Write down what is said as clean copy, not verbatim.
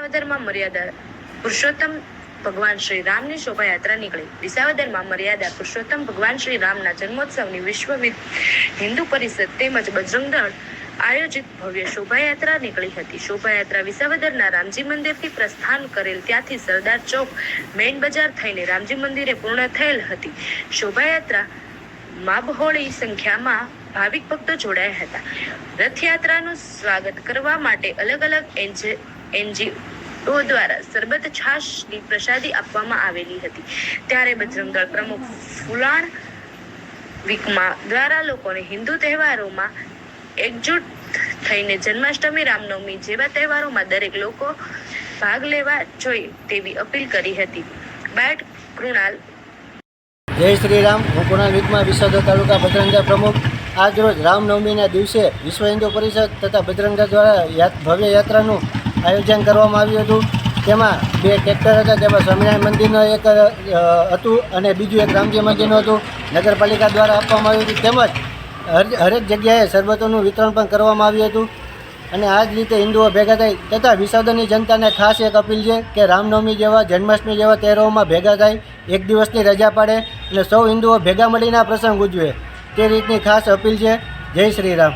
વિસાવદરમાં મર્યાદા પુરુષોત્તમ ભગવાન શ્રી રામની શોભાયાત્રા નીકળી. વિસાવદરમાં મર્યાદા પુરુષોત્તમ ભગવાન શ્રી રામના જન્મોત્સવની વિશ્વ હિન્દુ પરિષદ તેમજ બજરંગ દળ આયોજિત ભવ્ય શોભાયાત્રા નીકળી હતી. શોભાયાત્રા વિસાવદરના રામજી મંદિરથી પ્રસ્થાન કરેલ ત્યાંથી સરદાર ચોક મેઇન બજાર થઈને રામજી મંદિરે પૂર્ણ થયેલ હતી. શોભાયાત્રા માબહોળી સંખ્યામાં ભાવિક ભક્તો જોડાયા હતા. રથયાત્રાનું સ્વાગત કરવા માટે અલગ અલગ એનજીઓ દ્વારા સરબત છાશની પ્રસાદી આપવામાં આવેલી હતી. ત્યારે બજરંગ દળ પ્રમુખ ફુલાણ વિકમા દ્વારા લોકોને હિન્દુ તહેવારોમાં એકજૂટ થઈને જન્માષ્ટમી, રામનવમી જેવા તહેવારોમાં દરેક લોકો ભાગ લેવા જોઈએ તેવી અપીલ કરી હતી. બાયટ કૃણાલ. જય શ્રી રામ. હું કૃણાલ વિકમા, વિસાવદર તાલુકા બજરંગ દળ પ્રમુખ. આજરોજ રામનવમીના દિવસે વિશ્વ હિન્દુ પરિષદ તથા બજરંગ દળ દ્વારા ભવ્ય યાત્રાનું આયોજન કરવામાં આવ્યું હતું. તેમાં 2 ટ્રેક્ટર હતા. તેમાં સ્વામિનારાયણ મંદિરનું એક હતું અને બીજું એક રામજી મંદિરનું હતું. નગરપાલિકા દ્વારા આપવામાં આવ્યું હતું. તેમજ હરેક જગ્યાએ શરબતોનું વિતરણ પણ કરવામાં આવ્યું હતું. અને આ જ રીતે હિન્દુઓ ભેગા થાય તથા વિસાવદરની જનતાને ખાસ એક અપીલ છે કે રામનવમી જેવા, જન્માષ્ટમી જેવા તહેવારોમાં ભેગા થાય, એક દિવસની રજા પાડે અને સૌ હિન્દુઓ ભેગા મળીને આ પ્રસંગ ઉજવે તે રીતની ખાસ અપીલ છે. જય શ્રી રામ.